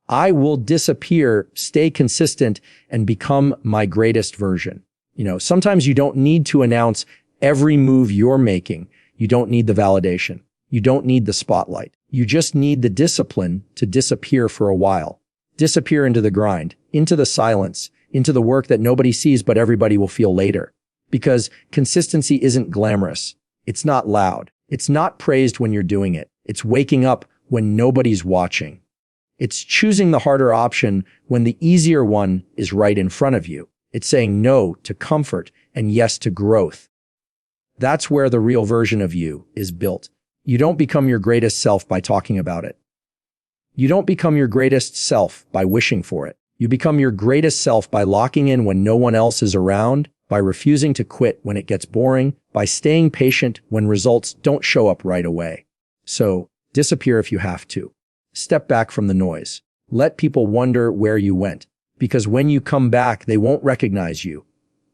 I will disappear, stay consistent, and become my greatest version. Sometimes you don't need to announce every move you're making. You don't need the validation. You don't need the spotlight. You just need the discipline to disappear for a while. Disappear into the grind, into the silence, into the work that nobody sees but everybody will feel later. Because consistency isn't glamorous. It's not loud. It's not praised when you're doing it. It's waking up when nobody's watching. It's choosing the harder option when the easier one is right in front of you. It's saying no to comfort and yes to growth. That's where the real version of you is built. You don't become your greatest self by talking about it. You don't become your greatest self by wishing for it. You become your greatest self by locking in when no one else is around, by refusing to quit when it gets boring, by staying patient when results don't show up right away. So, disappear if you have to. Step back from the noise. Let people wonder where you went. Because when you come back, they won't recognize you.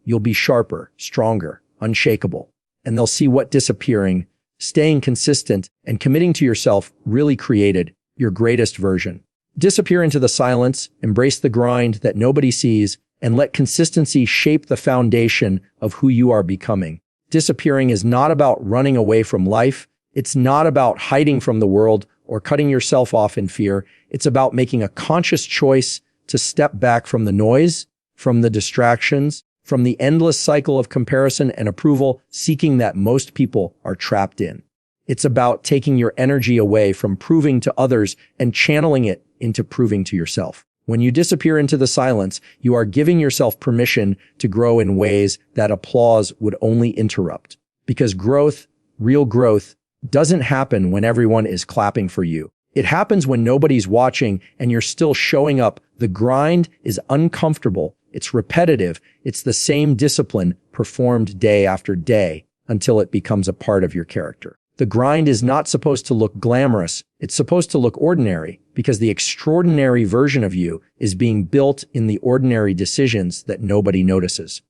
You'll be sharper, stronger, unshakable. And they'll see what disappearing, staying consistent, and committing to yourself really created your greatest version. Disappear into the silence, embrace the grind that nobody sees, and let consistency shape the foundation of who you are becoming. Disappearing is not about running away from life. It's not about hiding from the world or cutting yourself off in fear. It's about making a conscious choice to step back from the noise, from the distractions, from the endless cycle of comparison and approval seeking that most people are trapped in. It's about taking your energy away from proving to others and channeling it into proving to yourself. When you disappear into the silence, you are giving yourself permission to grow in ways that applause would only interrupt. Because growth, real growth, doesn't happen when everyone is clapping for you. It happens when nobody's watching and you're still showing up. The grind is uncomfortable. It's repetitive. It's the same discipline performed day after day until it becomes a part of your character. The grind is not supposed to look glamorous. It's supposed to look ordinary because the extraordinary version of you is being built in the ordinary decisions that nobody notices.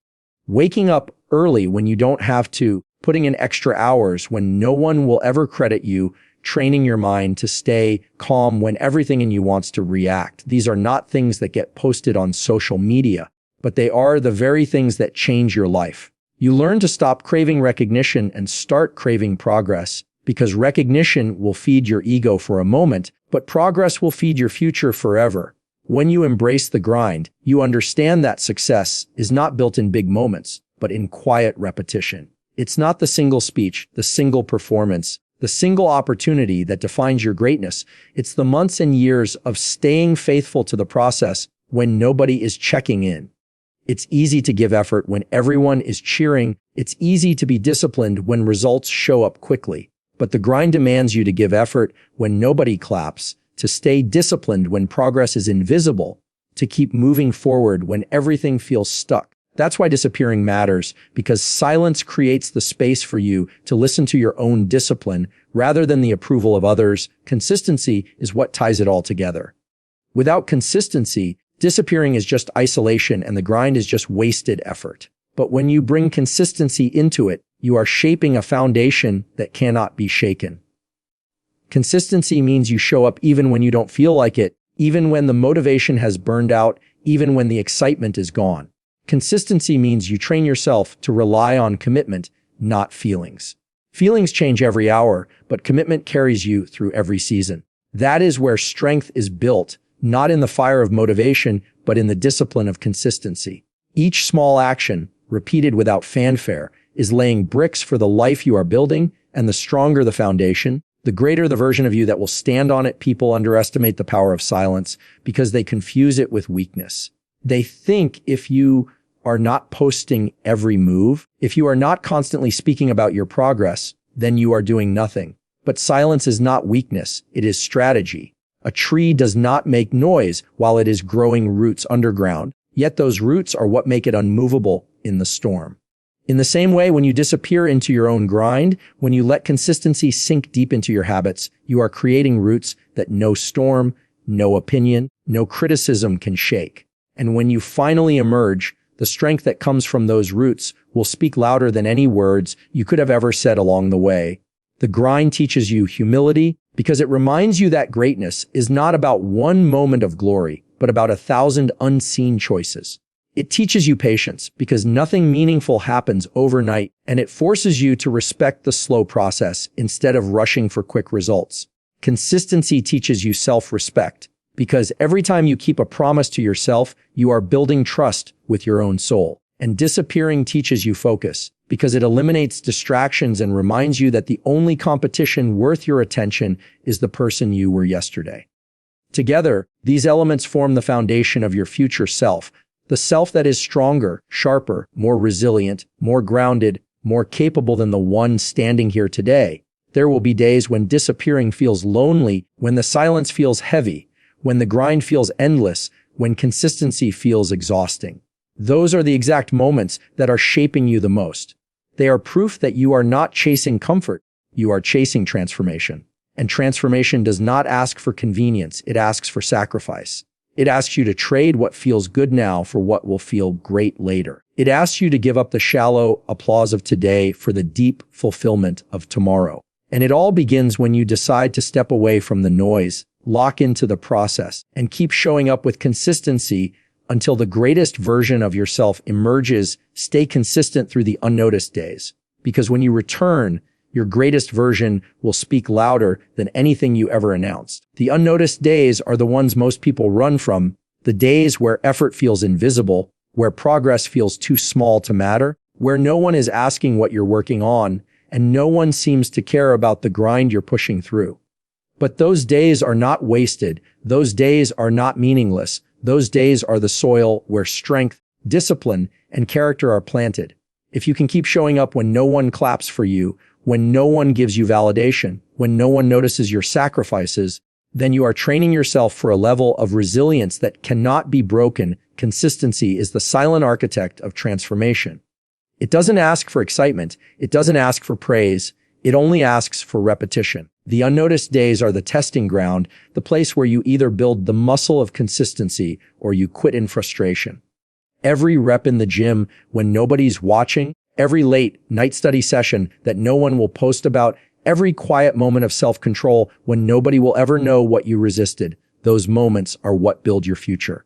Waking up early when you don't have to, putting in extra hours when no one will ever credit you, training your mind to stay calm when everything in you wants to react. These are not things that get posted on social media, but they are the very things that change your life. You learn to stop craving recognition and start craving progress, because recognition will feed your ego for a moment, but progress will feed your future forever. When you embrace the grind, you understand that success is not built in big moments, but in quiet repetition. It's not the single speech, the single performance, the single opportunity that defines your greatness. It's the months and years of staying faithful to the process when nobody is checking in. It's easy to give effort when everyone is cheering. It's easy to be disciplined when results show up quickly. But the grind demands you to give effort when nobody claps, to stay disciplined when progress is invisible, to keep moving forward when everything feels stuck. That's why disappearing matters, because silence creates the space for you to listen to your own discipline rather than the approval of others. Consistency is what ties it all together. Without consistency, disappearing is just isolation and the grind is just wasted effort. But when you bring consistency into it, you are shaping a foundation that cannot be shaken. Consistency means you show up even when you don't feel like it, even when the motivation has burned out, even when the excitement is gone. Consistency means you train yourself to rely on commitment, not feelings. Feelings change every hour, but commitment carries you through every season. That is where strength is built, not in the fire of motivation, but in the discipline of consistency. Each small action, repeated without fanfare, is laying bricks for the life you are building, and the stronger the foundation, the greater the version of you that will stand on it. People underestimate the power of silence because they confuse it with weakness. They think if you are not posting every move, if you are not constantly speaking about your progress, then you are doing nothing. But silence is not weakness, it is strategy. A tree does not make noise while it is growing roots underground, yet those roots are what make it unmovable in the storm. In the same way, when you disappear into your own grind, when you let consistency sink deep into your habits, you are creating roots that no storm, no opinion, no criticism can shake. And when you finally emerge, the strength that comes from those roots will speak louder than any words you could have ever said along the way. The grind teaches you humility, because it reminds you that greatness is not about one moment of glory, but about 1,000 unseen choices. It teaches you patience because nothing meaningful happens overnight, and it forces you to respect the slow process instead of rushing for quick results. Consistency teaches you self-respect because every time you keep a promise to yourself, you are building trust with your own soul. And disappearing teaches you focus because it eliminates distractions and reminds you that the only competition worth your attention is the person you were yesterday. Together, these elements form the foundation of your future self, the self that is stronger, sharper, more resilient, more grounded, more capable than the one standing here today. There will be days when disappearing feels lonely, when the silence feels heavy, when the grind feels endless, when consistency feels exhausting. Those are the exact moments that are shaping you the most. They are proof that you are not chasing comfort, you are chasing transformation. And transformation does not ask for convenience, it asks for sacrifice. It asks you to trade what feels good now for what will feel great later. It asks you to give up the shallow applause of today for the deep fulfillment of tomorrow. And it all begins when you decide to step away from the noise, lock into the process, and keep showing up with consistency until the greatest version of yourself emerges. Stay consistent through the unnoticed days. Because when you return, your greatest version will speak louder than anything you ever announced. The unnoticed days are the ones most people run from, the days where effort feels invisible, where progress feels too small to matter, where no one is asking what you're working on, and no one seems to care about the grind you're pushing through. But those days are not wasted. Those days are not meaningless. Those days are the soil where strength, discipline, and character are planted. If you can keep showing up when no one claps for you, when no one gives you validation, when no one notices your sacrifices, then you are training yourself for a level of resilience that cannot be broken. Consistency is the silent architect of transformation. It doesn't ask for excitement. It doesn't ask for praise. It only asks for repetition. The unnoticed days are the testing ground, the place where you either build the muscle of consistency or you quit in frustration. Every rep in the gym when nobody's watching, every late night study session that no one will post about, every quiet moment of self-control when nobody will ever know what you resisted, those moments are what build your future.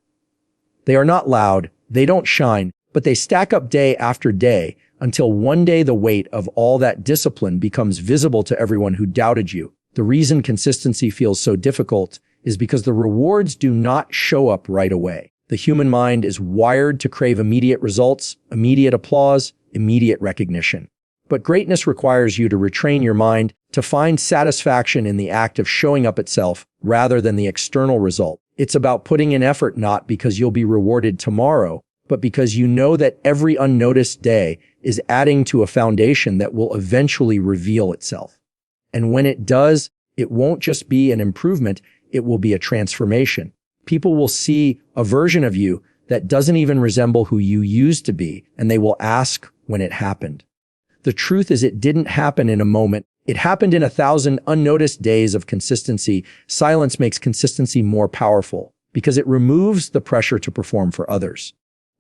They are not loud, they don't shine, but they stack up day after day until one day the weight of all that discipline becomes visible to everyone who doubted you. The reason consistency feels so difficult is because the rewards do not show up right away. The human mind is wired to crave immediate results, immediate applause, immediate recognition. But greatness requires you to retrain your mind to find satisfaction in the act of showing up itself rather than the external result. It's about putting in effort not because you'll be rewarded tomorrow, but because you know that every unnoticed day is adding to a foundation that will eventually reveal itself. And when it does, it won't just be an improvement, it will be a transformation. People will see a version of you that doesn't even resemble who you used to be, and they will ask when it happened. The truth is it didn't happen in a moment. It happened in 1,000 unnoticed days of consistency. Silence makes consistency more powerful because it removes the pressure to perform for others.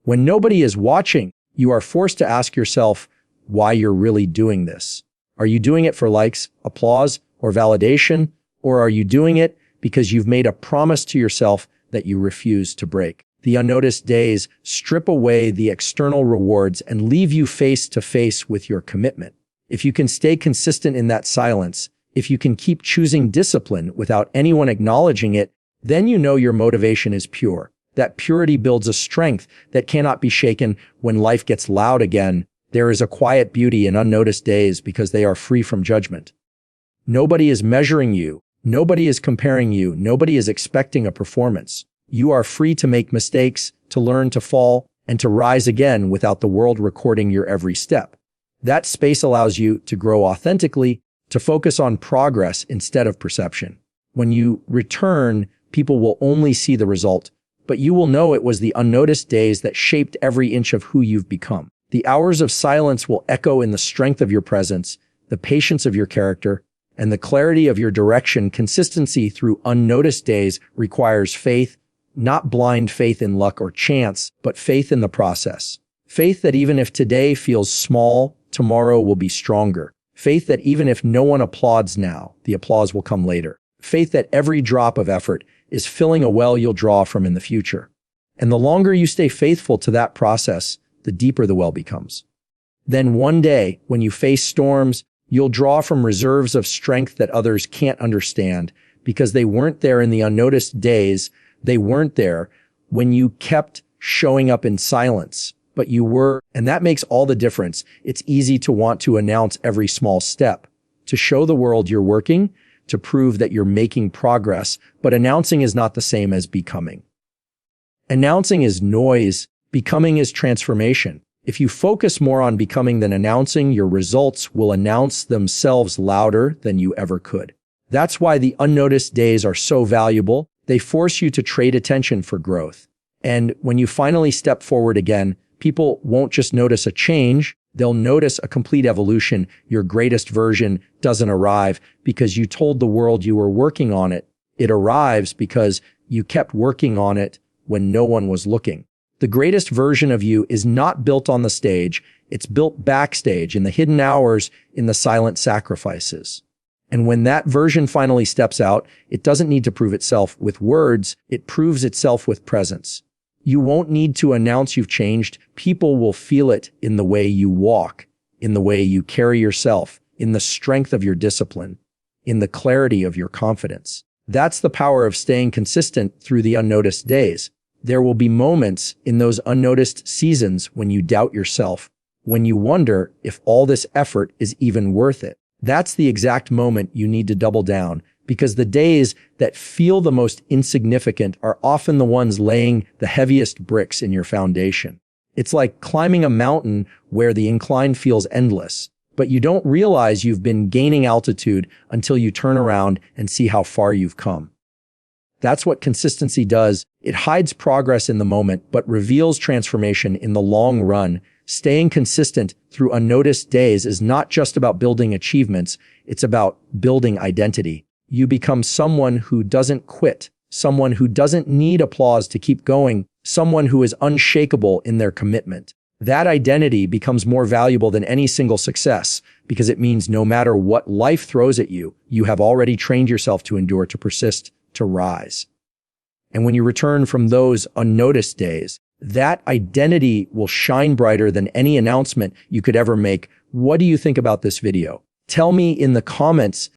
When nobody is watching, you are forced to ask yourself why you're really doing this. Are you doing it for likes, applause, or validation? Or are you doing it because you've made a promise to yourself that you refuse to break? The unnoticed days strip away the external rewards and leave you face to face with your commitment. If you can stay consistent in that silence, if you can keep choosing discipline without anyone acknowledging it, then you know your motivation is pure. That purity builds a strength that cannot be shaken when life gets loud again. There is a quiet beauty in unnoticed days because they are free from judgment. Nobody is measuring you. Nobody is comparing you. Nobody is expecting a performance. You are free to make mistakes, to learn, to fall, and to rise again without the world recording your every step. That space allows you to grow authentically, to focus on progress instead of perception. When you return, people will only see the result, but you will know it was the unnoticed days that shaped every inch of who you've become. The hours of silence will echo in the strength of your presence, the patience of your character, and the clarity of your direction. Consistency through unnoticed days requires faith, not blind faith in luck or chance, but faith in the process. Faith that even if today feels small, tomorrow will be stronger. Faith that even if no one applauds now, the applause will come later. Faith that every drop of effort is filling a well you'll draw from in the future. And the longer you stay faithful to that process, the deeper the well becomes. Then one day, when you face storms, you'll draw from reserves of strength that others can't understand because they weren't there in the unnoticed days. They weren't there when you kept showing up in silence, but you were, and that makes all the difference. It's easy to want to announce every small step, to show the world you're working, to prove that you're making progress, but announcing is not the same as becoming. Announcing is noise, becoming is transformation. If you focus more on becoming than announcing, your results will announce themselves louder than you ever could. That's why the unnoticed days are so valuable. They force you to trade attention for growth. And when you finally step forward again, people won't just notice a change, they'll notice a complete evolution. Your greatest version doesn't arrive because you told the world you were working on it. It arrives because you kept working on it when no one was looking. The greatest version of you is not built on the stage. It's built backstage in the hidden hours, in the silent sacrifices. And when that version finally steps out, it doesn't need to prove itself with words. It proves itself with presence. You won't need to announce you've changed. People will feel it in the way you walk, in the way you carry yourself, in the strength of your discipline, in the clarity of your confidence. That's the power of staying consistent through the unnoticed days. There will be moments in those unnoticed seasons when you doubt yourself, when you wonder if all this effort is even worth it. That's the exact moment you need to double down, because the days that feel the most insignificant are often the ones laying the heaviest bricks in your foundation. It's like climbing a mountain where the incline feels endless, but you don't realize you've been gaining altitude until you turn around and see how far you've come. That's what consistency does. It hides progress in the moment, but reveals transformation in the long run. Staying consistent through unnoticed days is not just about building achievements. It's about building identity. You become someone who doesn't quit, someone who doesn't need applause to keep going, someone who is unshakable in their commitment. That identity becomes more valuable than any single success because it means no matter what life throws at you, you have already trained yourself to endure, to persist, to rise. And when you return from those unnoticed days, that identity will shine brighter than any announcement you could ever make. What do you think about this video? Tell me in the comments